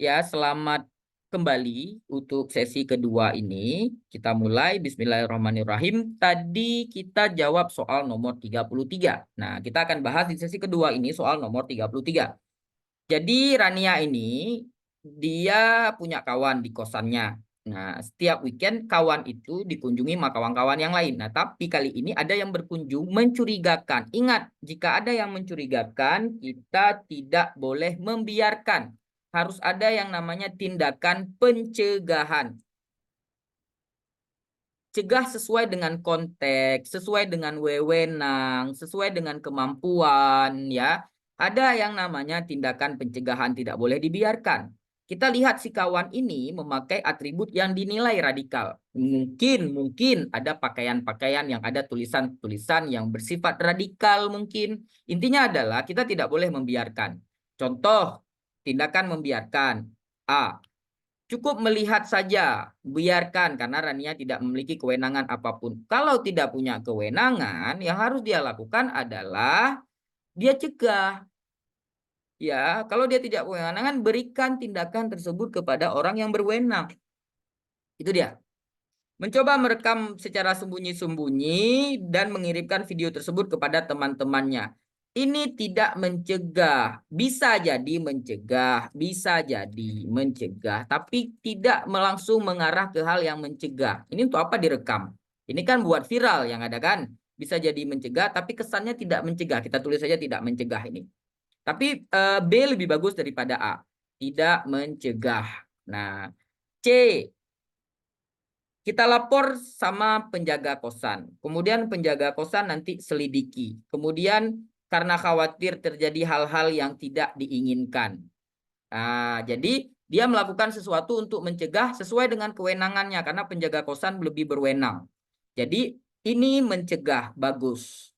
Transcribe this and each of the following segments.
Ya, selamat kembali untuk sesi kedua ini. Kita mulai. Bismillahirrahmanirrahim. Tadi kita jawab soal nomor 33. Nah, kita akan bahas di sesi kedua ini soal nomor 33. Jadi Rania ini dia punya kawan di kosannya. Nah, setiap weekend kawan itu dikunjungi sama kawan-kawan yang lain. Nah, tapi kali ini ada yang berkunjung mencurigakan. Ingat, jika ada yang mencurigakan, kita tidak boleh membiarkan. Harus ada yang namanya tindakan pencegahan. Cegah sesuai dengan konteks, sesuai dengan wewenang, sesuai dengan kemampuan, ya. Ada yang namanya tindakan pencegahan tidak boleh dibiarkan. Kita lihat si kawan ini memakai atribut yang dinilai radikal. Mungkin ada pakaian-pakaian yang ada tulisan-tulisan yang bersifat radikal mungkin. Intinya adalah kita tidak boleh membiarkan. Contoh, tindakan membiarkan. A. Cukup melihat saja, biarkan karena Rania tidak memiliki kewenangan apapun. Kalau tidak punya kewenangan, yang harus dia lakukan adalah dia cegah. Ya, kalau dia tidak punya kewenangan, berikan tindakan tersebut kepada orang yang berwenang. Itu dia. Mencoba merekam secara sembunyi-sembunyi dan mengirimkan video tersebut kepada teman-temannya. Ini tidak mencegah, bisa jadi mencegah, bisa jadi mencegah, tapi tidak langsung mengarah ke hal yang mencegah. Ini untuk apa direkam? Ini kan buat viral yang ada kan? Bisa jadi mencegah, tapi kesannya tidak mencegah. Kita tulis saja tidak mencegah ini. Tapi B lebih bagus daripada A. Tidak mencegah. Nah, C. Kita lapor sama penjaga kosan. Kemudian penjaga kosan nanti selidiki. Kemudian karena khawatir terjadi hal-hal yang tidak diinginkan. Nah, jadi dia melakukan sesuatu untuk mencegah sesuai dengan kewenangannya karena penjaga kosan lebih berwenang. Jadi ini mencegah, bagus.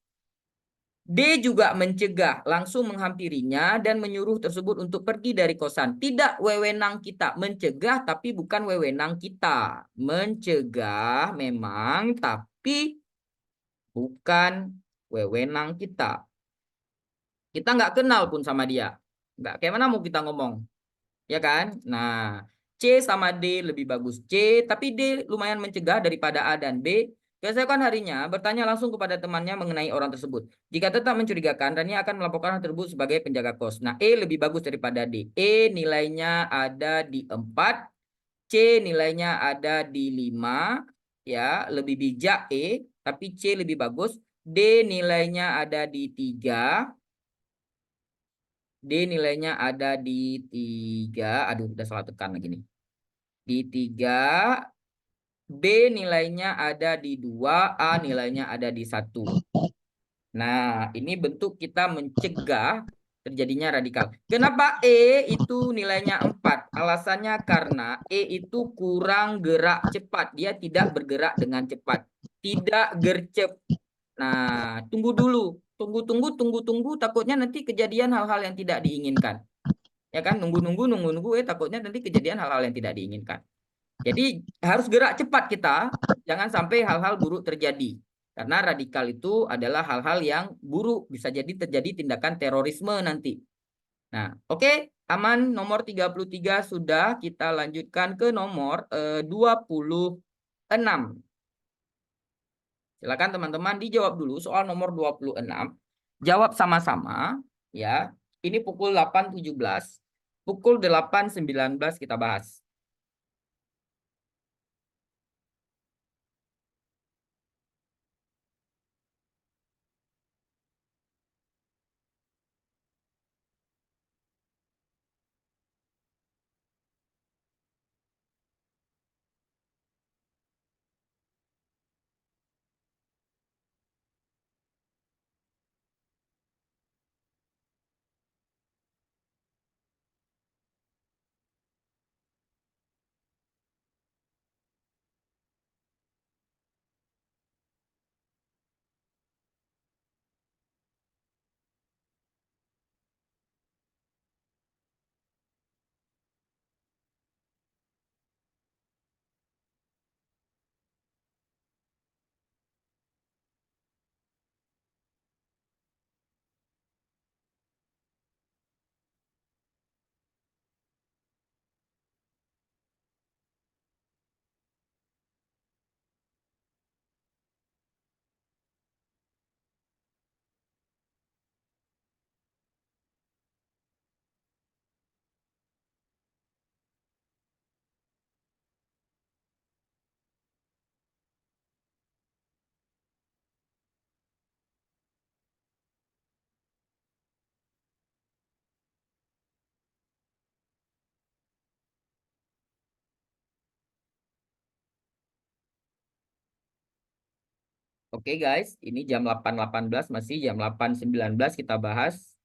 D juga mencegah, langsung menghampirinya dan menyuruh tersebut untuk pergi dari kosan. Tidak wewenang kita, mencegah tapi bukan wewenang kita. Mencegah memang, tapi bukan wewenang kita. Kita nggak kenal pun sama dia. Nggak, kayak mana mau kita ngomong, ya kan? Nah, C sama D lebih bagus. C, tapi D lumayan mencegah daripada A dan B. Keesokan harinya, bertanya langsung kepada temannya mengenai orang tersebut. Jika tetap mencurigakan, Rania akan melaporkan hal tersebut sebagai penjaga kos. Nah, E lebih bagus daripada D. E nilainya ada di 4, C nilainya ada di 5, ya, lebih bijak E, tapi C lebih bagus. D nilainya ada di 3, D nilainya ada di 3. Aduh, udah salah tekan lagi nih. Di 3, B nilainya ada di 2, A nilainya ada di 1. Nah, ini bentuk kita mencegah terjadinya radikal. Kenapa E itu nilainya 4? Alasannya karena E itu kurang gerak cepat. Dia tidak bergerak dengan cepat. Tidak gercep. Nah, tunggu dulu. Tunggu. Takutnya nanti kejadian hal-hal yang tidak diinginkan. Ya kan, nunggu, takutnya nanti kejadian hal-hal yang tidak diinginkan. Jadi harus gerak cepat kita, jangan sampai hal-hal buruk terjadi. Karena radikal itu adalah hal-hal yang buruk, bisa jadi terjadi tindakan terorisme nanti. Nah, oke, aman. Nomor 33 sudah, kita lanjutkan ke nomor 26. Silakan teman-teman dijawab dulu soal nomor 26. Jawab sama-sama, ya. Ini pukul 8.17. Pukul 8.19 kita bahas. Oke guys, ini jam 8.18 masih jam 8.19 kita bahas.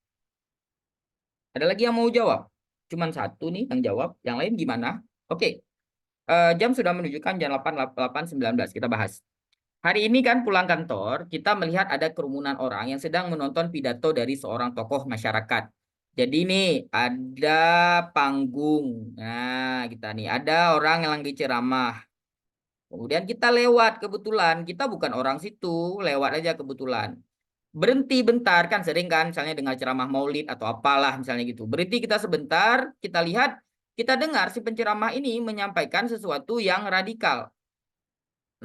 Ada lagi yang mau jawab? Cuman satu nih yang jawab, yang lain gimana? Oke, jam sudah menunjukkan jam 8.19 kita bahas. Hari ini kan pulang kantor, kita melihat ada kerumunan orang yang sedang menonton pidato dari seorang tokoh masyarakat. Jadi nih ada panggung. Nah, kita nih ada orang yang lagi ceramah. Kemudian kita lewat kebetulan, kita bukan orang situ, lewat aja kebetulan. Berhenti bentar kan sering kan misalnya dengar ceramah maulid atau apalah misalnya gitu. Berhenti kita sebentar, kita lihat, kita dengar si penceramah ini menyampaikan sesuatu yang radikal.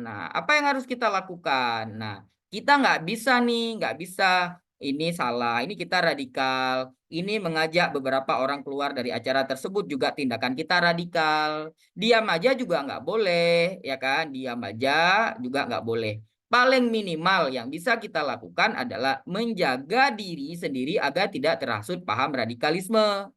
Nah, apa yang harus kita lakukan? Nah, kita nggak bisa nih, nggak bisa. Ini salah, ini kita radikal. Ini mengajak beberapa orang keluar dari acara tersebut juga tindakan kita radikal. Diam aja juga nggak boleh, ya kan? Diam aja juga nggak boleh. Paling minimal yang bisa kita lakukan adalah menjaga diri sendiri agar tidak terhasut paham radikalisme.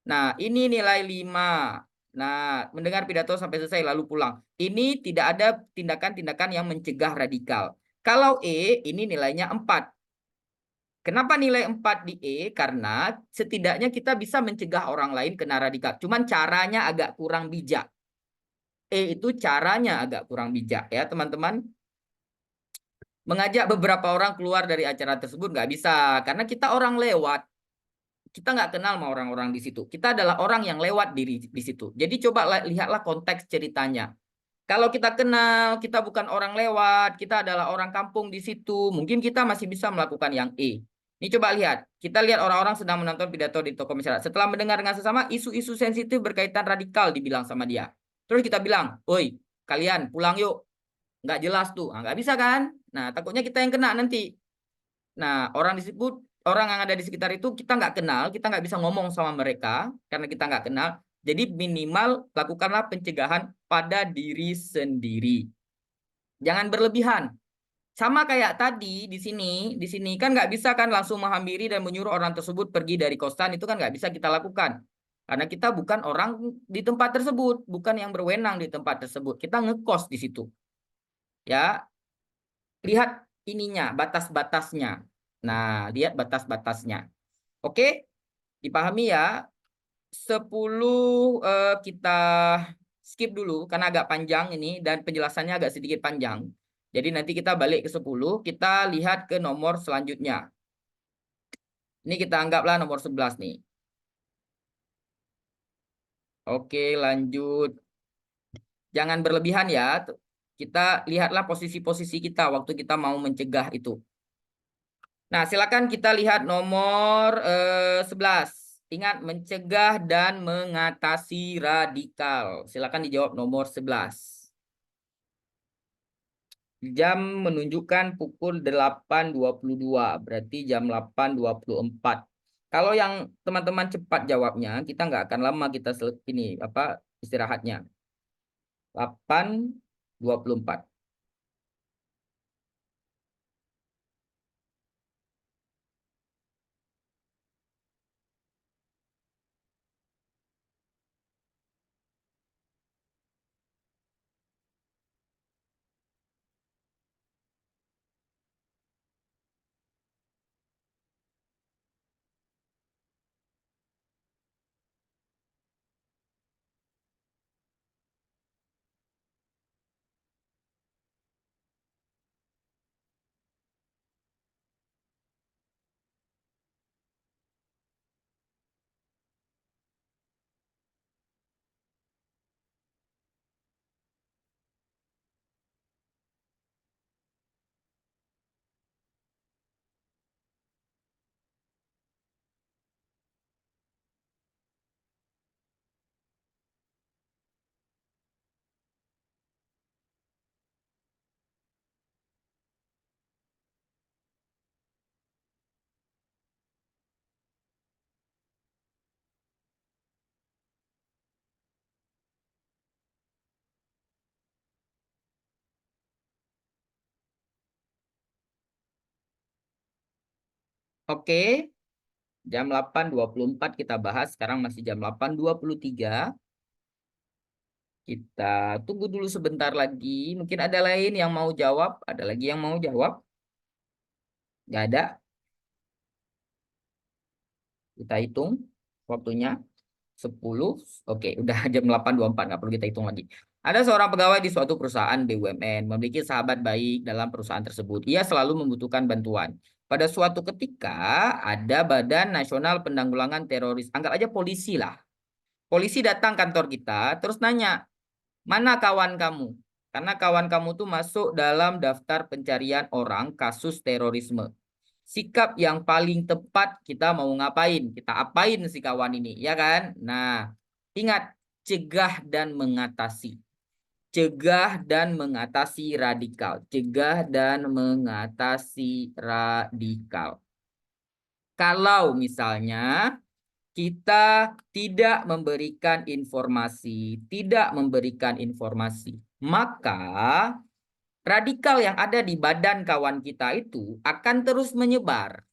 Nah, ini nilai 5. Nah, mendengar pidato sampai selesai lalu pulang. Ini tidak ada tindakan-tindakan yang mencegah radikal. Kalau ini nilainya 4. Kenapa nilai 4 di Karena setidaknya kita bisa mencegah orang lain kena radikal. Cuman caranya agak kurang bijak. Itu caranya agak kurang bijak ya, teman-teman. Mengajak beberapa orang keluar dari acara tersebut nggak bisa. Karena kita orang lewat. Kita nggak kenal sama orang-orang di situ. Kita adalah orang yang lewat di situ. Jadi coba lihatlah konteks ceritanya. Kalau kita kenal, kita bukan orang lewat, kita adalah orang kampung di situ, mungkin kita masih bisa melakukan yang Ini coba lihat, kita lihat orang-orang sedang menonton pidato di toko masyarakat. Setelah mendengar dengan sesama isu-isu sensitif berkaitan radikal dibilang sama dia. Terus kita bilang, "Oi, kalian pulang yuk." Nggak jelas tuh, nggak bisa kan? Nah, takutnya kita yang kena nanti. Nah, orang yang ada di sekitar itu kita nggak kenal, kita nggak bisa ngomong sama mereka karena kita nggak kenal. Jadi minimal lakukanlah pencegahan pada diri sendiri. Jangan berlebihan. Sama kayak tadi di sini kan nggak bisa kan langsung menghampiri dan menyuruh orang tersebut pergi dari kosan itu kan nggak bisa kita lakukan. Karena kita bukan orang di tempat tersebut, bukan yang berwenang di tempat tersebut. Kita ngekos di situ. Ya, lihat ininya, batas-batasnya. Nah, lihat batas-batasnya. Oke, dipahami ya. 10 kita skip dulu karena agak panjang ini dan penjelasannya agak sedikit panjang. Jadi nanti kita balik ke 10, kita lihat ke nomor selanjutnya. Ini kita anggaplah nomor 11 nih. Oke, lanjut. Jangan berlebihan ya. Kita lihatlah posisi-posisi kita waktu kita mau mencegah itu. Nah, silakan kita lihat nomor 11. Ingat, mencegah dan mengatasi radikal. Silakan dijawab nomor 11. Jam menunjukkan pukul 8.22, berarti jam 8.24. Kalau yang teman-teman cepat jawabnya, kita nggak akan lama kita ini apa istirahatnya. 8.24. Oke, jam 8.24 kita bahas. Sekarang masih jam 8.23. Kita tunggu dulu sebentar lagi. Mungkin ada lain yang mau jawab. Ada lagi yang mau jawab? Nggak ada. Kita hitung waktunya. 10. Oke, udah jam 8.24. Nggak perlu kita hitung lagi. Ada seorang pegawai di suatu perusahaan BUMN. Memiliki sahabat baik dalam perusahaan tersebut. Ia selalu membutuhkan bantuan. Pada suatu ketika ada Badan Nasional Penanggulangan Teroris. Anggap aja polisi lah. Polisi datang kantor kita. Terus nanya, mana kawan kamu? Karena kawan kamu tuh masuk dalam daftar pencarian orang kasus terorisme. Sikap yang paling tepat kita mau ngapain? Kita apain si kawan ini, ya kan? Nah, ingat, cegah dan mengatasi. Cegah dan mengatasi radikal. Cegah dan mengatasi radikal. Kalau misalnya kita tidak memberikan informasi, maka radikal yang ada di badan kawan kita itu akan terus menyebar.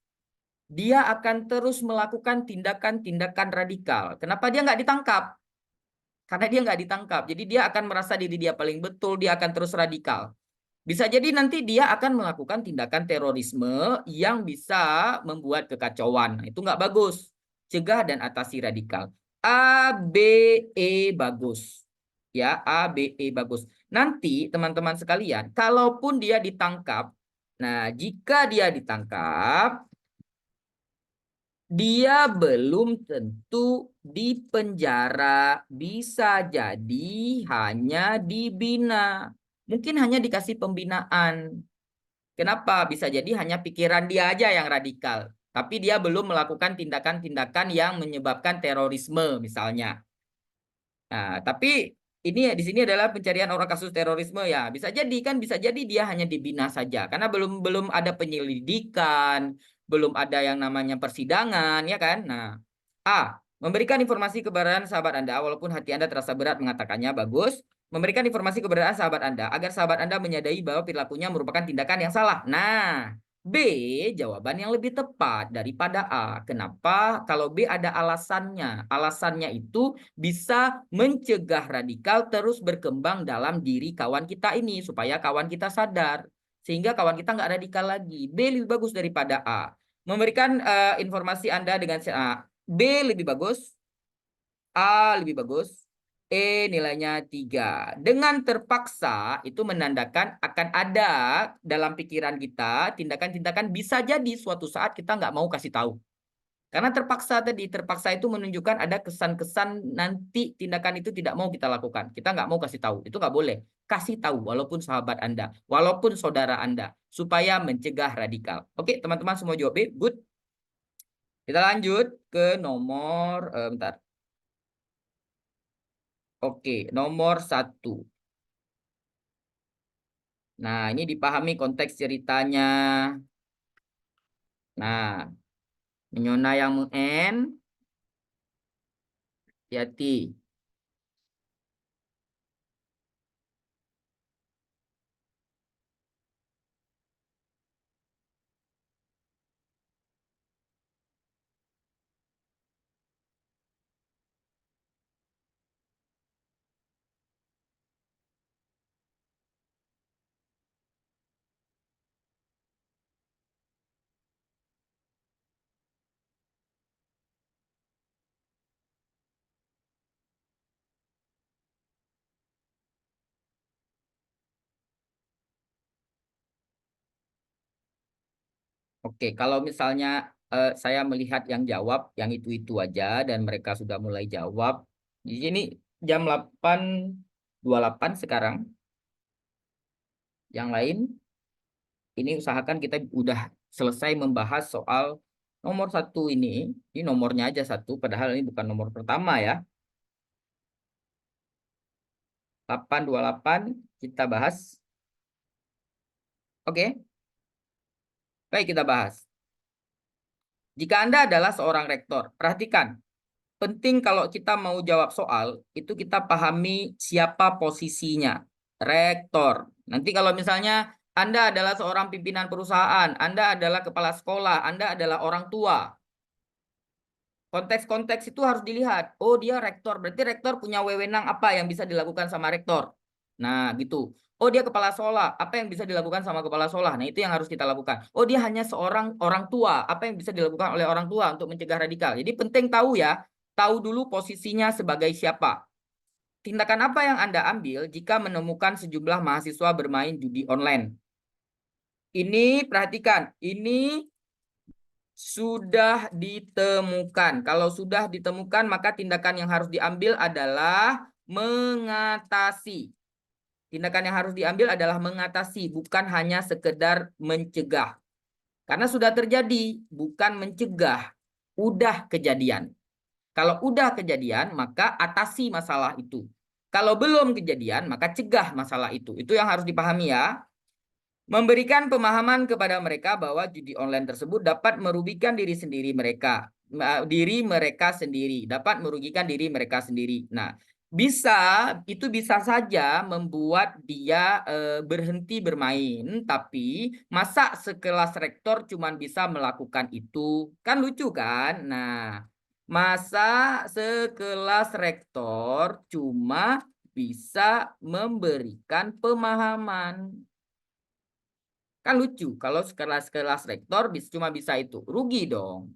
Dia akan terus melakukan tindakan-tindakan radikal. Kenapa dia nggak ditangkap? Karena dia nggak ditangkap. Jadi dia akan merasa diri dia paling betul, dia akan terus radikal. Bisa jadi nanti dia akan melakukan tindakan terorisme yang bisa membuat kekacauan. Nah, itu nggak bagus. Cegah dan atasi radikal. A, B, E bagus. Ya, A, B, E bagus. Nanti teman-teman sekalian, kalaupun dia ditangkap, nah jika dia ditangkap, dia belum tentu dipenjara, bisa jadi hanya dibina. Mungkin hanya dikasih pembinaan. Kenapa? Bisa jadi hanya pikiran dia aja yang radikal. Tapi dia belum melakukan tindakan-tindakan yang menyebabkan terorisme misalnya. Nah, tapi ini di sini adalah pencarian orang kasus terorisme ya. Bisa jadi kan, bisa jadi dia hanya dibina saja karena belum belum ada penyelidikan, belum ada yang namanya persidangan, ya kan? Nah, A, memberikan informasi keberadaan sahabat Anda walaupun hati Anda terasa berat mengatakannya bagus. Memberikan informasi keberadaan sahabat Anda agar sahabat Anda menyadari bahwa perilakunya merupakan tindakan yang salah. Nah, B, jawaban yang lebih tepat daripada A. Kenapa? Kalau B ada alasannya. Alasannya itu bisa mencegah radikal terus berkembang dalam diri kawan kita ini supaya kawan kita sadar sehingga kawan kita nggak radikal lagi. B lebih bagus daripada A. Memberikan informasi Anda dengan A. B lebih bagus, A lebih bagus, E nilainya 3. Dengan terpaksa itu menandakan akan ada dalam pikiran kita tindakan-tindakan bisa jadi suatu saat kita nggak mau kasih tahu. Karena terpaksa tadi, terpaksa itu menunjukkan ada kesan-kesan nanti tindakan itu tidak mau kita lakukan. Kita nggak mau kasih tahu. Itu nggak boleh. Kasih tahu walaupun sahabat Anda, walaupun saudara Anda, supaya mencegah radikal. Oke, teman-teman semua jawab B. Good. Kita lanjut ke nomor, bentar. Oke, nomor 1. Nah, ini dipahami konteks ceritanya. Nah, menyona yang meng-N, hati-hati. Oke, kalau misalnya saya melihat yang jawab, yang itu-itu aja, dan mereka sudah mulai jawab. Di sini jam 8.28 sekarang. Yang lain, ini usahakan kita udah selesai membahas soal nomor 1 ini. Ini nomornya aja 1, padahal ini bukan nomor pertama ya. 8.28 kita bahas. Oke, baik kita bahas. Jika Anda adalah seorang rektor, perhatikan. Penting kalau kita mau jawab soal, itu kita pahami siapa posisinya. Rektor. Nanti kalau misalnya Anda adalah seorang pimpinan perusahaan, Anda adalah kepala sekolah, Anda adalah orang tua. Konteks-konteks itu harus dilihat. Oh, dia rektor. Berarti rektor punya wewenang apa yang bisa dilakukan sama rektor. Nah, gitu. Oh, dia kepala sekolah. Apa yang bisa dilakukan sama kepala sekolah? Nah, itu yang harus kita lakukan. Oh, dia hanya seorang orang tua. Apa yang bisa dilakukan oleh orang tua untuk mencegah radikal? Jadi penting tahu ya. Tahu dulu posisinya sebagai siapa. Tindakan apa yang Anda ambil jika menemukan sejumlah mahasiswa bermain judi online? Ini perhatikan. Ini sudah ditemukan. Kalau sudah ditemukan, maka tindakan yang harus diambil adalah mengatasi. Tindakan yang harus diambil adalah mengatasi, bukan hanya sekedar mencegah. Karena sudah terjadi, bukan mencegah. Udah kejadian. Kalau udah kejadian, maka atasi masalah itu. Kalau belum kejadian, maka cegah masalah itu. Itu yang harus dipahami ya. Memberikan pemahaman kepada mereka bahwa judi online tersebut dapat merugikan diri mereka sendiri, dapat merugikan diri mereka sendiri. Nah, itu bisa saja membuat dia berhenti bermain, tapi masa sekelas rektor cuma bisa melakukan itu? Kan lucu kan? Nah, masa sekelas rektor cuma bisa memberikan pemahaman. Kan lucu kalau sekelas-kelas rektor cuma bisa itu. Rugi dong.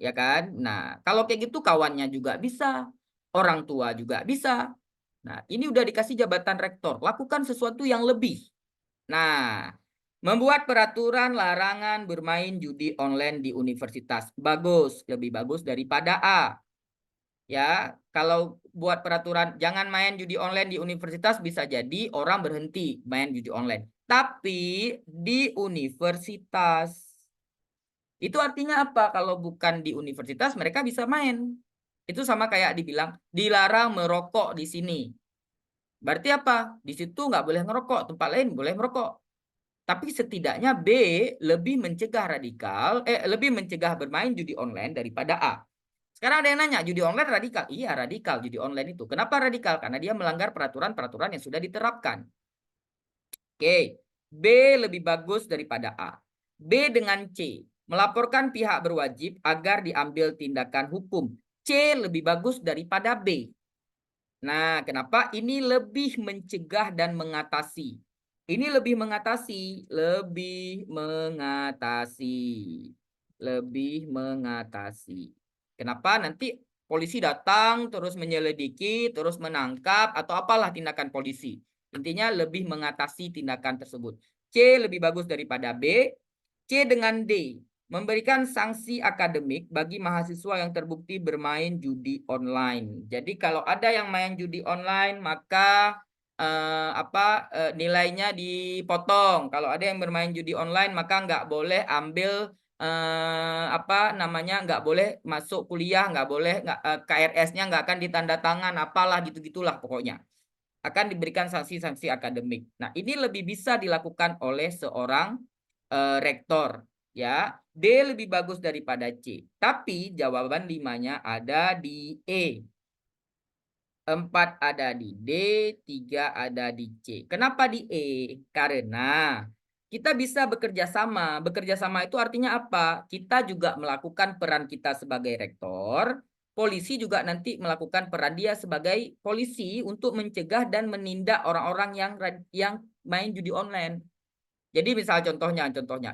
Ya kan? Nah, kalau kayak gitu kawannya juga bisa. Orang tua juga bisa. Nah, ini udah dikasih jabatan rektor. Lakukan sesuatu yang lebih. Nah, membuat peraturan larangan bermain judi online di universitas. Bagus. Lebih bagus daripada A. Ya, kalau buat peraturan jangan main judi online di universitas bisa jadi orang berhenti main judi online. Tapi di universitas. Itu artinya apa? Kalau bukan di universitas mereka bisa main. Itu sama kayak dibilang dilarang merokok di sini. Berarti apa? Di situ nggak boleh ngerokok, tempat lain boleh merokok. Tapi setidaknya B lebih mencegah lebih mencegah bermain judi online daripada A. Sekarang ada yang nanya, judi online radikal? Iya, radikal judi online itu. Kenapa radikal? Karena dia melanggar peraturan-peraturan yang sudah diterapkan. Oke, B lebih bagus daripada A. B dengan C, melaporkan pihak berwajib agar diambil tindakan hukum. C lebih bagus daripada B. Nah, kenapa? Ini lebih mencegah dan mengatasi. Ini lebih mengatasi, lebih mengatasi. Kenapa? Nanti polisi datang, terus menyelidiki, terus menangkap, atau apalah tindakan polisi. Intinya lebih mengatasi tindakan tersebut. C lebih bagus daripada B. C dengan D, memberikan sanksi akademik bagi mahasiswa yang terbukti bermain judi online. Jadi kalau ada yang main judi online, maka nilainya dipotong. Kalau ada yang bermain judi online, maka nggak boleh ambil nggak boleh masuk kuliah, nggak boleh KRS-nya nggak akan ditanda tangan, apalah gitu-gitulah pokoknya. Akan diberikan sanksi-sanksi akademik. Nah, ini lebih bisa dilakukan oleh seorang rektor. Ya, D lebih bagus daripada C. Tapi jawaban 5-nya ada di E. 4 ada di D, 3 ada di C. Kenapa di E? Karena kita bisa bekerja sama. Bekerja sama itu artinya apa? Kita juga melakukan peran kita sebagai rektor. Polisi juga nanti melakukan peran dia sebagai polisi untuk mencegah dan menindak orang-orang yang main judi online. Jadi misal contohnya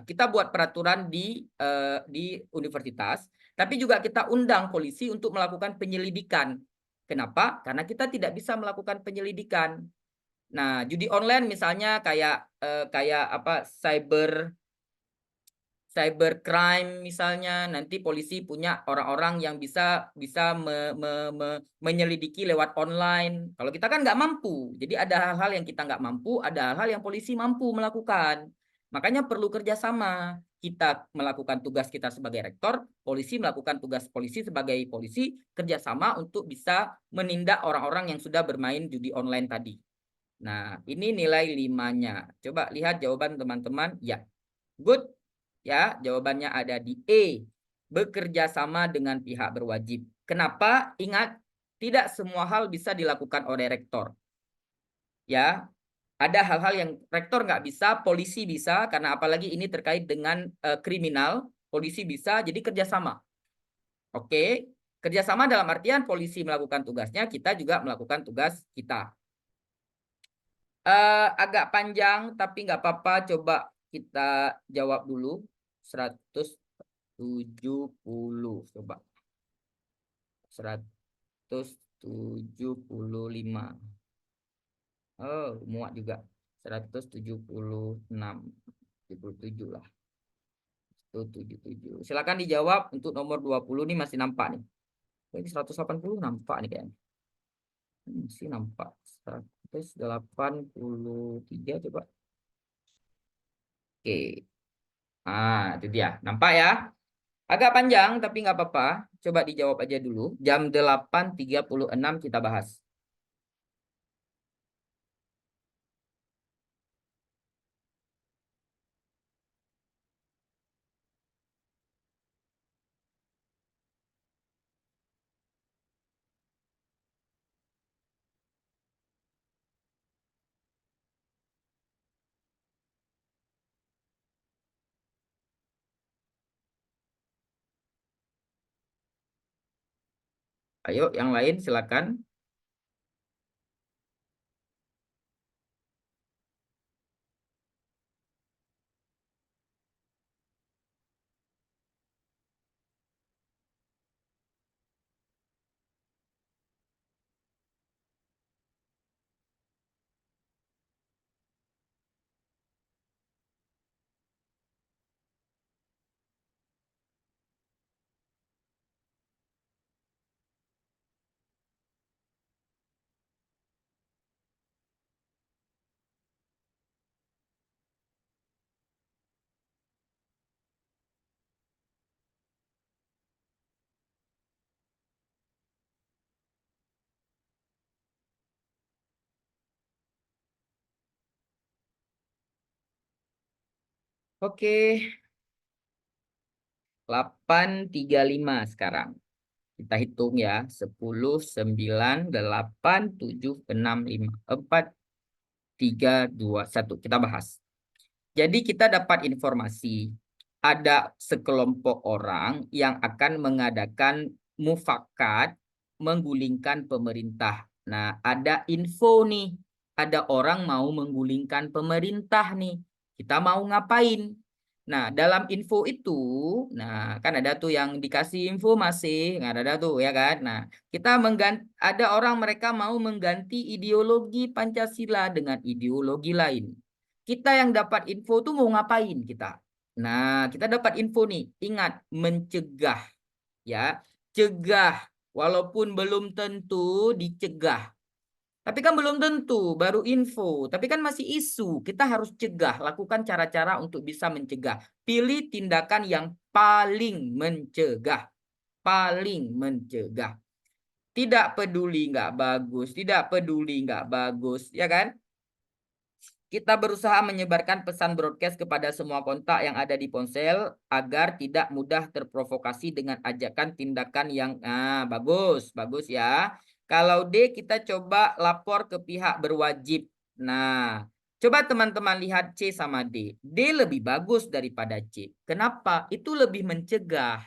kita buat peraturan di universitas, tapi juga kita undang polisi untuk melakukan penyelidikan. Kenapa? Karena kita tidak bisa melakukan penyelidikan. Nah, judi online misalnya kayak apa cybercrime misalnya, nanti polisi punya orang-orang yang bisa bisa menyelidiki lewat online. Kalau kita kan nggak mampu, jadi ada hal-hal yang kita nggak mampu, ada hal-hal yang polisi mampu melakukan. Makanya perlu kerjasama. Kita melakukan tugas kita sebagai rektor, polisi melakukan tugas polisi sebagai polisi, kerjasama untuk bisa menindak orang-orang yang sudah bermain judi online tadi. Nah, ini nilai 5-nya. Coba lihat jawaban teman-teman. Ya, good. Ya, jawabannya ada di E. Bekerja sama dengan pihak berwajib. Kenapa? Ingat, tidak semua hal bisa dilakukan oleh rektor. Ya, ada hal-hal yang rektor nggak bisa, polisi bisa, karena apalagi ini terkait dengan kriminal, polisi bisa, jadi kerjasama. Oke. Kerjasama dalam artian polisi melakukan tugasnya, kita juga melakukan tugas kita. Agak panjang, tapi nggak apa-apa. Coba kita jawab dulu. 170. Coba. 175. Oh, muat juga. 176. 77 lah. 177. Silakan dijawab untuk nomor 20 nih masih nampak nih. Ini 180 nampak nih kayaknya. Masih nampak. 183 coba. Oke. Ah, itu dia. Nampak ya? Agak panjang tapi nggak apa-apa. Coba dijawab aja dulu. Jam 8.36 kita bahas. Ayo, yang lain silakan. Oke, 8.35 sekarang. Kita hitung ya. 10, 9, 8, 7, 6, 5, 4, 3, 2, 1. Kita bahas. Jadi kita dapat informasi ada sekelompok orang yang akan mengadakan mufakat menggulingkan pemerintah. Nah, ada info nih. Ada orang mau menggulingkan pemerintah nih. Kita mau ngapain? Nah, dalam info itu, nah kan ada tuh yang dikasih info masih, nggak ada tuh ya kan. Nah, kita mengganti, ada orang mereka mau mengganti ideologi Pancasila dengan ideologi lain. Kita yang dapat info tuh mau ngapain kita? Nah, kita dapat info nih. Ingat, mencegah ya. Cegah. Walaupun belum tentu dicegah. Tapi kan belum tentu, baru info. Tapi kan masih isu. Kita harus cegah, lakukan cara-cara untuk bisa mencegah. Pilih tindakan yang paling mencegah. Paling mencegah. Tidak peduli nggak bagus, tidak peduli nggak bagus, ya kan? Kita berusaha menyebarkan pesan broadcast kepada semua kontak yang ada di ponsel agar tidak mudah terprovokasi dengan ajakan tindakan yang bagus, bagus ya. Kalau D kita coba lapor ke pihak berwajib. Nah, coba teman-teman lihat C sama D. D lebih bagus daripada C. Kenapa? Itu lebih mencegah.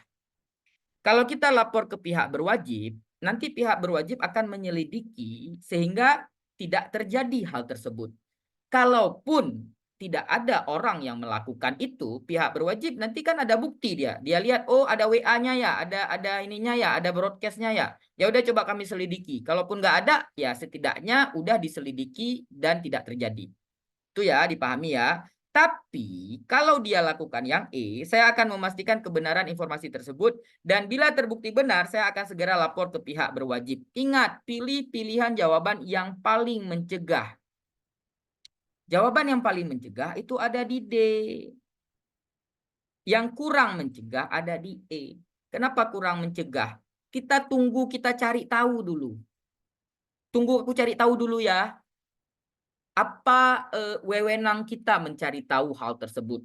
Kalau kita lapor ke pihak berwajib, nanti pihak berwajib akan menyelidiki sehingga tidak terjadi hal tersebut. Kalaupun tidak ada orang yang melakukan itu, pihak berwajib nanti kan ada bukti dia. Dia lihat, oh ada WA-nya ya, ada ininya ya, ada broadcast-nya ya. Ya udah coba kami selidiki. Kalaupun nggak ada, ya setidaknya udah diselidiki dan tidak terjadi. Itu ya, dipahami ya. Tapi kalau dia lakukan yang E, saya akan memastikan kebenaran informasi tersebut dan bila terbukti benar, saya akan segera lapor ke pihak berwajib. Ingat, pilih pilihan jawaban yang paling mencegah. Jawaban yang paling mencegah itu ada di D. Yang kurang mencegah ada di E. Kenapa kurang mencegah? Kita tunggu, kita cari tahu dulu. Tunggu aku cari tahu dulu ya. Apa wewenang kita mencari tahu hal tersebut?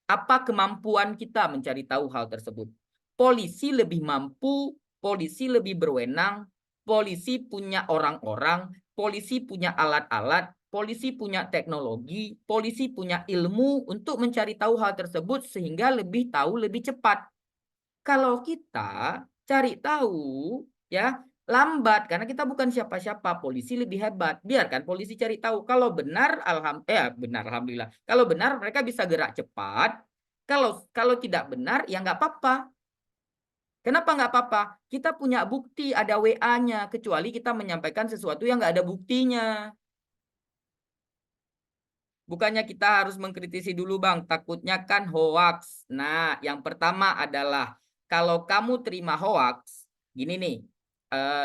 Apa kemampuan kita mencari tahu hal tersebut? Polisi lebih mampu, polisi lebih berwenang, polisi punya orang-orang, polisi punya alat-alat, polisi punya teknologi, polisi punya ilmu untuk mencari tahu hal tersebut sehingga lebih tahu lebih cepat. Kalau kita cari tahu ya, lambat karena kita bukan siapa-siapa. Polisi lebih hebat. Biarkan polisi cari tahu. Kalau benar alhamdulillah. Kalau benar mereka bisa gerak cepat. Kalau tidak benar ya nggak apa-apa. Kenapa nggak apa-apa? Kita punya bukti, ada WA-nya. Kecuali kita menyampaikan sesuatu yang nggak ada buktinya. Bukannya kita harus mengkritisi dulu, Bang. Takutnya kan hoax. Nah, yang pertama adalah kalau kamu terima hoax, gini nih,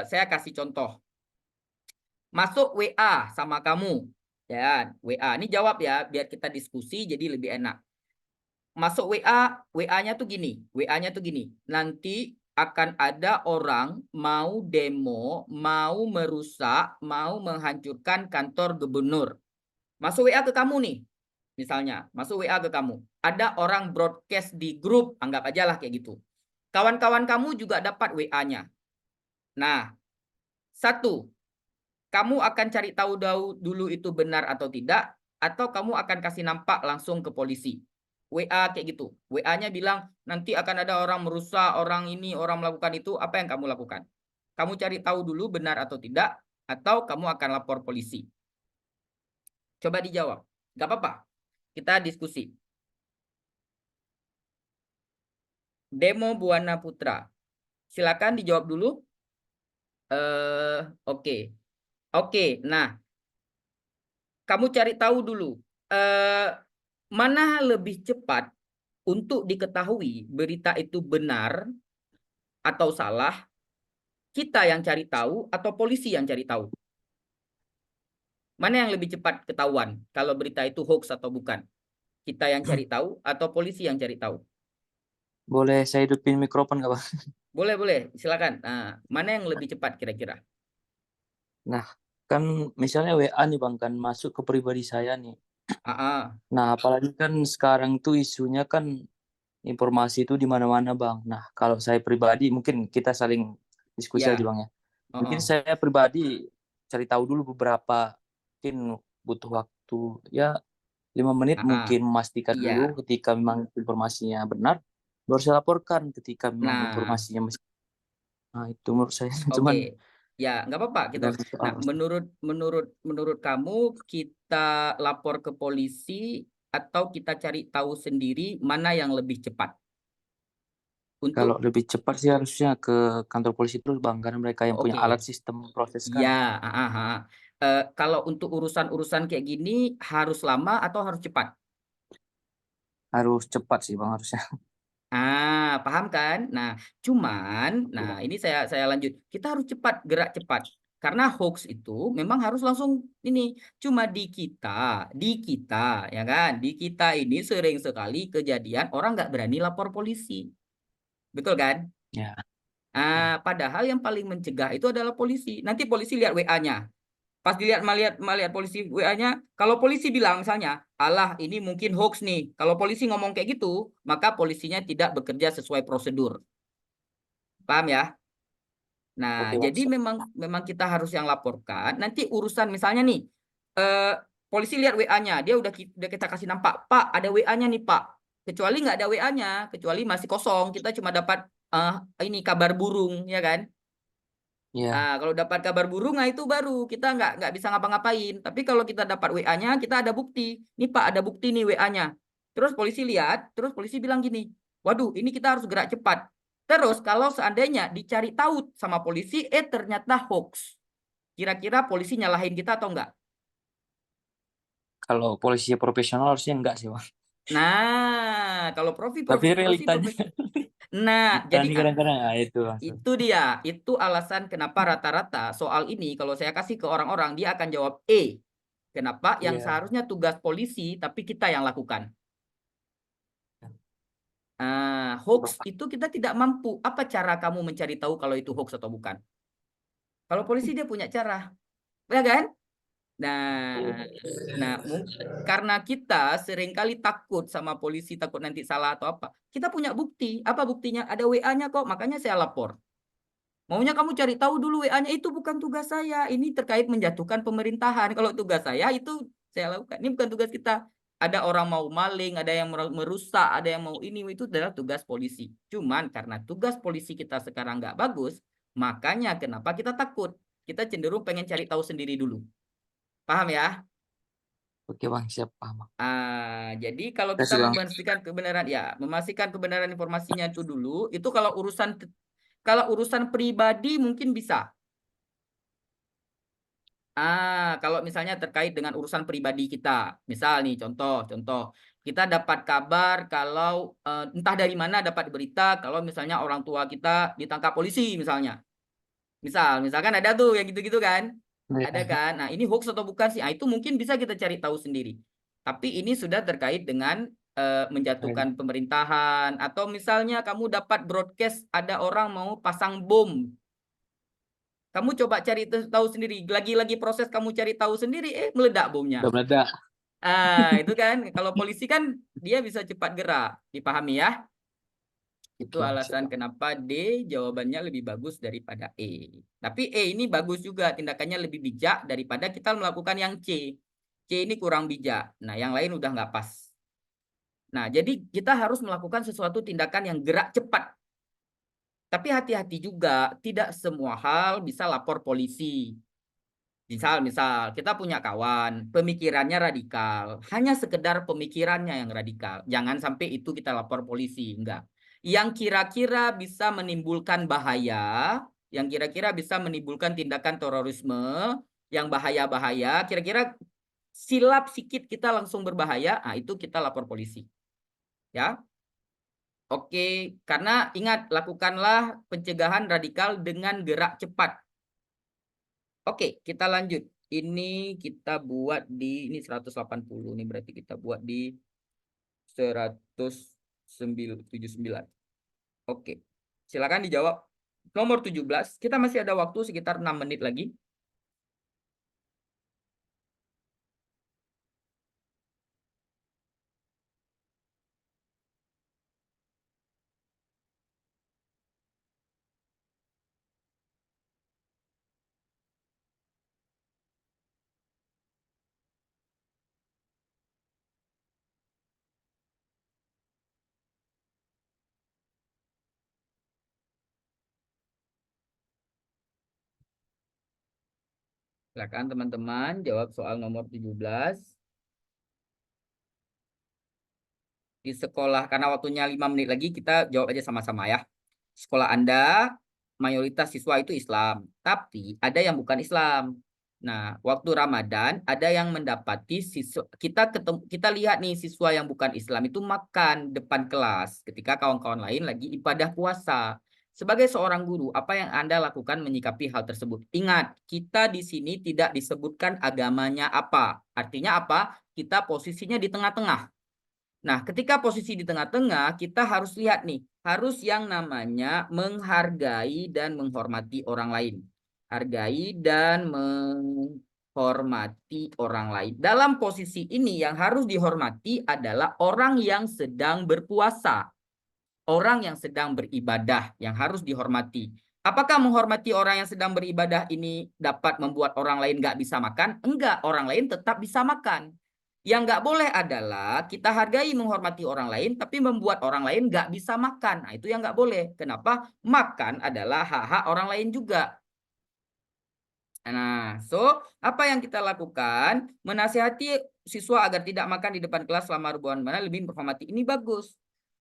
saya kasih contoh. Masuk WA sama kamu, ya WA. Ini jawab ya, biar kita diskusi jadi lebih enak. Masuk WA, WA-nya tuh gini, WA-nya tuh gini. Nanti akan ada orang mau demo, mau merusak, mau menghancurkan kantor gubernur. Masuk WA ke kamu nih, misalnya, masuk WA ke kamu. Ada orang broadcast di grup, anggap aja lah kayak gitu. Kawan-kawan kamu juga dapat WA-nya. Nah, satu, kamu akan cari tahu dulu itu benar atau tidak, atau kamu akan kasih nampak langsung ke polisi. WA kayak gitu. WA-nya bilang, nanti akan ada orang merusak, orang ini, orang melakukan itu, apa yang kamu lakukan? Kamu cari tahu dulu benar atau tidak, atau kamu akan lapor polisi? Coba dijawab. Gak apa-apa. Kita diskusi. Demo Buana Putra. Silakan dijawab dulu. Oke. Oke, nah, kamu cari tahu dulu. Mana lebih cepat untuk diketahui berita itu benar atau salah? Kita yang cari tahu atau polisi yang cari tahu? Mana yang lebih cepat ketahuan kalau berita itu hoax atau bukan? Kita yang cari tahu atau polisi yang cari tahu? Boleh saya hidupin mikrofon nggak, Bang? Boleh, boleh. Silakan. Nah, mana yang lebih cepat kira-kira? Nah, kan misalnya WA nih, Bang, kan masuk ke pribadi saya nih. Ah, ah. Nah, apalagi kan sekarang tuh isunya kan informasi itu di mana-mana, Bang. Nah, kalau saya pribadi mungkin kita saling diskusi aja, Ya. Bang ya. Oh, Mungkin oh. saya pribadi cari tahu dulu beberapa, mungkin butuh waktu ya 5 menit Ah, ah. mungkin memastikan dulu Iya. ketika memang informasinya benar, baru saya laporkan ketika memang Nah, informasinya nah itu menurut saya oke. cuman Ya, nggak apa-apa gitu. tergantung soal Nah, menurut kamu kita lapor ke polisi atau kita cari tahu sendiri mana yang lebih cepat kalau untuk lebih cepat sih harusnya ke kantor polisi terus, Bang, karena mereka yang punya alat oke. sistem proses kan. Ya, kalau untuk urusan-urusan kayak gini harus lama atau harus cepat? Harus cepat sih, Bang, harusnya. Paham kan? Nah, ini saya lanjut. Kita harus cepat, gerak cepat. Karena hoax itu memang harus langsung ini. Cuma di kita, ya kan? Di kita ini sering sekali kejadian orang nggak berani lapor polisi. Betul kan? Ya. Padahal yang paling mencegah itu adalah polisi. Nanti polisi lihat WA-nya. Pas melihat polisi WA-nya, kalau polisi bilang misalnya, alah ini mungkin hoax nih. Kalau polisi ngomong kayak gitu, maka polisinya tidak bekerja sesuai prosedur. Paham ya? Nah, Oke, Bang. jadi memang kita harus yang laporkan. Nanti urusan misalnya nih, eh, polisi lihat WA-nya, dia udah kita kasih nampak, Pak, ada WA-nya nih, Pak. Kecuali nggak ada WA-nya, kecuali masih kosong, kita cuma dapat eh, ini kabar burung, ya kan? Ya, Kalau dapat kabar burung, nah itu baru kita nggak bisa ngapa-ngapain. Tapi kalau kita dapat WA-nya, kita ada bukti. Nih Pak, ada bukti nih WA-nya. Terus polisi lihat, terus polisi bilang gini, waduh, ini kita harus gerak cepat. Terus kalau seandainya dicari tahu sama polisi, ternyata hoax. Kira-kira polisi nyalahin kita atau enggak? kalau polisi profesional harusnya enggak sih, Bang. Kalau Tapi polisi realitanya profesional. Nah, kita jadi nih kadang-kadang itu langsung. itu dia, itu alasan kenapa rata-rata soal ini kalau saya kasih ke orang-orang dia akan jawab Kenapa yang Iya. seharusnya tugas polisi tapi kita yang lakukan? Hoax itu kita tidak mampu. Apa cara kamu mencari tahu kalau itu hoax atau bukan? Kalau polisi dia punya cara, ya kan? Nah, karena kita seringkali takut sama polisi, takut nanti salah atau apa. Kita punya bukti. Apa buktinya? Ada WA-nya kok, makanya saya lapor. Maunya kamu cari tahu dulu WA-nya, itu bukan tugas saya. Ini terkait menjatuhkan pemerintahan. Kalau tugas saya itu saya lakukan. Ini bukan tugas kita. Ada orang mau maling, ada yang merusak, ada yang mau ini, itu adalah tugas polisi. Cuman karena tugas polisi kita sekarang nggak bagus, makanya kenapa kita takut. Kita cenderung pengen cari tahu sendiri dulu. Paham ya? Oke bang, siap paham. Bang. Jadi kalau kita Kasih bang. memastikan kebenaran, ya, memastikan kebenaran informasinya itu dulu, itu kalau urusan pribadi mungkin bisa. Kalau misalnya terkait dengan urusan pribadi kita, misal nih contoh, kita dapat kabar kalau entah dari mana dapat berita kalau misalnya orang tua kita ditangkap polisi misalnya. Misalkan ada tuh yang gitu-gitu kan. Ada Ya, kan. Nah, ini hoax atau bukan sih? Itu mungkin bisa kita cari tahu sendiri. Tapi ini sudah terkait dengan menjatuhkan pemerintahan atau misalnya kamu dapat broadcast ada orang mau pasang bom. Kamu coba cari tahu sendiri. Lagi-lagi proses kamu cari tahu sendiri, meledak bomnya. udah meledak. Itu kan kalau polisi kan dia bisa cepat gerak. Dipahami ya? Itu Oke bang, siap alasan bang. kenapa D jawabannya lebih bagus daripada E. Tapi E ini bagus juga, tindakannya lebih bijak daripada kita melakukan yang C. C ini kurang bijak. Nah, yang lain udah nggak pas. Nah, jadi kita harus melakukan sesuatu tindakan yang gerak cepat. Tapi hati-hati juga, tidak semua hal bisa lapor polisi. Misal kita punya kawan, pemikirannya radikal, hanya sekedar pemikirannya yang radikal. Jangan sampai itu kita lapor polisi, enggak. Yang kira-kira bisa menimbulkan bahaya, yang kira-kira bisa menimbulkan tindakan terorisme, yang bahaya-bahaya, kira-kira silap sikit kita langsung berbahaya, itu kita lapor polisi. Ya. Oke, karena ingat, lakukanlah pencegahan radikal dengan gerak cepat. Oke, kita lanjut. Ini kita buat di ini 180 nih, berarti kita buat di 179. Oke. Silakan dijawab. Nomor 17, kita masih ada waktu sekitar 6 menit lagi. Silakan teman-teman jawab soal nomor 17. Di sekolah, karena waktunya 5 menit lagi, kita jawab aja sama-sama ya. Sekolah Anda, mayoritas siswa itu Islam, tapi ada yang bukan Islam. Nah, waktu Ramadan ada yang mendapati siswa, kita lihat nih siswa yang bukan Islam itu makan depan kelas ketika kawan-kawan lain lagi ibadah puasa. Sebagai seorang guru, apa yang Anda lakukan menyikapi hal tersebut? Ingat, kita di sini tidak disebutkan agamanya apa. Artinya apa? Kita posisinya di tengah-tengah. Nah, ketika posisi di tengah-tengah, kita harus lihat nih, harus yang namanya menghargai dan menghormati orang lain. Hargai dan menghormati orang lain. Dalam posisi ini yang harus dihormati adalah orang yang sedang berpuasa. Orang yang sedang beribadah yang harus dihormati. Apakah menghormati orang yang sedang beribadah ini dapat membuat orang lain nggak bisa makan? Enggak, orang lain tetap bisa makan. Yang nggak boleh adalah kita hargai menghormati orang lain, tapi membuat orang lain nggak bisa makan. Nah, itu yang nggak boleh. Kenapa? Makan adalah hak-hak orang lain juga. Nah, apa yang kita lakukan? Menasihati siswa agar tidak makan di depan kelas selama ribuan mana lebih menghormati. Ini bagus.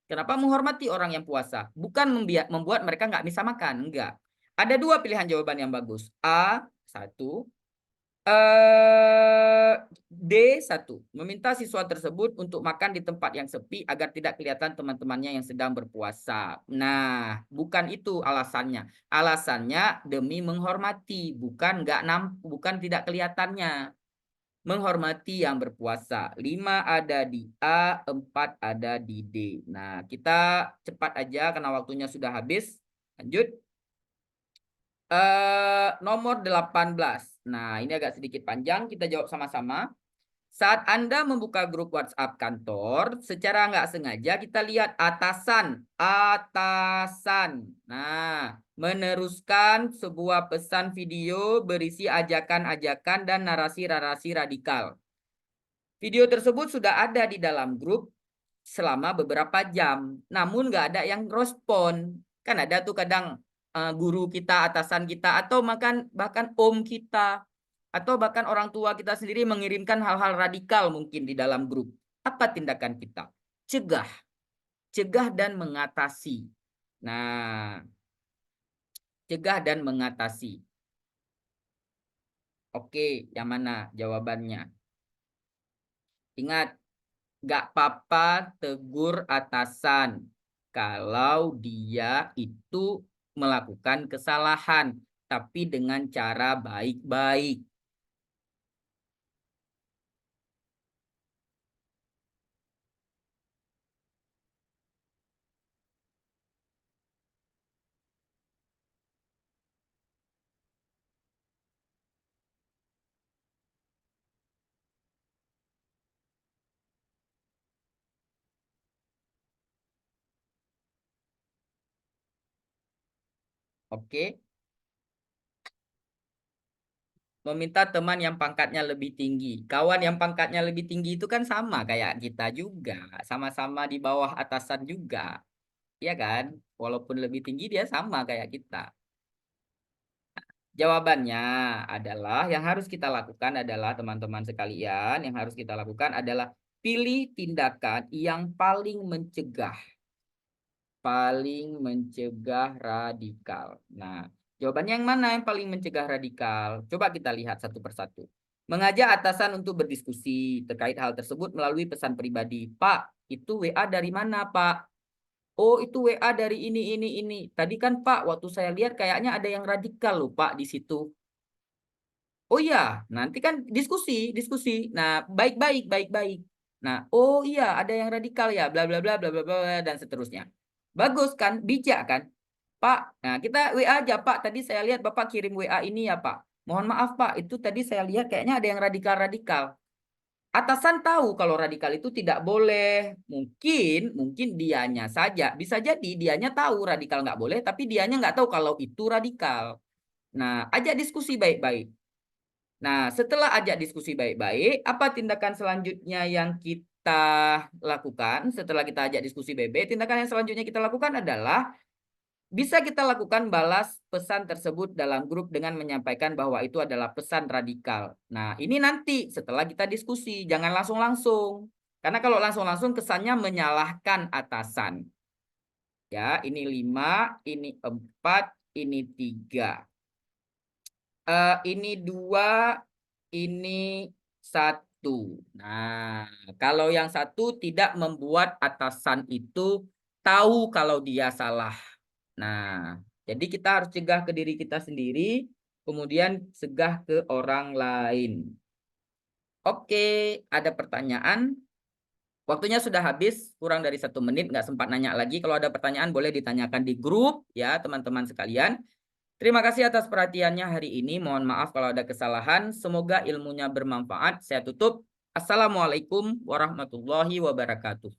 Kenapa menghormati orang yang puasa? Bukan membuat mereka nggak bisa makan. Enggak. Ada dua pilihan jawaban yang bagus. A, satu. D1, meminta siswa tersebut untuk makan di tempat yang sepi agar tidak kelihatan teman-temannya yang sedang berpuasa. Nah, bukan itu alasannya. Alasannya demi menghormati, bukan tidak kelihatannya. Menghormati yang berpuasa. 5 ada di A, 4 ada di D. Nah, kita cepat aja karena waktunya sudah habis. Lanjut. Nomor 18. Nah, ini agak sedikit panjang, kita jawab sama-sama. Saat Anda membuka grup WhatsApp kantor, secara nggak sengaja kita lihat atasan. Nah, meneruskan sebuah pesan video berisi ajakan-ajakan dan narasi-narasi radikal. Video tersebut sudah ada di dalam grup selama beberapa jam, namun nggak ada yang respon. Kan ada tuh kadang guru kita, atasan kita, atau bahkan om kita, atau bahkan orang tua kita sendiri mengirimkan hal-hal radikal mungkin di dalam grup. Apa tindakan kita? Cegah. Cegah dan mengatasi. Nah, cegah dan mengatasi. Oke, yang mana jawabannya? Ingat, nggak apa-apa tegur atasan kalau dia itu melakukan kesalahan, tapi dengan cara baik-baik. Oke, meminta teman yang pangkatnya lebih tinggi. Kawan yang pangkatnya lebih tinggi itu kan sama kayak kita juga, sama-sama di bawah atasan juga. Iya kan? Walaupun lebih tinggi dia sama kayak kita. Jawabannya adalah yang harus kita lakukan adalah teman-teman sekalian, yang harus kita lakukan adalah pilih tindakan yang paling mencegah. Paling mencegah radikal. Nah, jawabannya yang mana yang paling mencegah radikal? Coba kita lihat satu persatu. Mengajak atasan untuk berdiskusi terkait hal tersebut melalui pesan pribadi. Pak, itu WA dari mana, Pak? Oh, itu WA dari ini. Tadi kan Pak, waktu saya lihat kayaknya ada yang radikal loh Pak di situ. Oh iya, nanti kan diskusi. Nah, baik-baik. Nah, oh iya, ada yang radikal ya, bla bla bla bla bla bla dan seterusnya. Bagus kan, bijak kan, Pak. Nah, kita WA aja Pak. Tadi saya lihat Bapak kirim WA ini ya Pak. Mohon maaf Pak, itu tadi saya lihat kayaknya ada yang radikal-radikal. Atasan tahu kalau radikal itu tidak boleh. Mungkin dianya saja. Bisa jadi dianya tahu radikal nggak boleh, tapi dianya nggak tahu kalau itu radikal. Nah, ajak diskusi baik-baik. Nah, setelah ajak diskusi baik-baik, apa tindakan selanjutnya yang kita lakukan? Setelah kita ajak diskusi baik-baik, tindakan yang selanjutnya kita lakukan adalah bisa kita lakukan balas pesan tersebut dalam grup dengan menyampaikan bahwa itu adalah pesan radikal. Nah, ini nanti setelah kita diskusi, jangan langsung-langsung. Karena kalau langsung-langsung kesannya menyalahkan atasan. Ya, ini 5, ini 4, ini 3. Ini 2, ini 1. Nah, kalau yang satu tidak membuat atasan itu tahu kalau dia salah. Nah, jadi kita harus cegah ke diri kita sendiri, kemudian cegah ke orang lain. Oke, ada pertanyaan? Waktunya sudah habis, kurang dari 1 menit, nggak sempat nanya lagi. Kalau ada pertanyaan boleh ditanyakan di grup ya teman-teman sekalian. Terima kasih atas perhatiannya hari ini. Mohon maaf kalau ada kesalahan. Semoga ilmunya bermanfaat. Saya tutup. Assalamualaikum warahmatullahi wabarakatuh.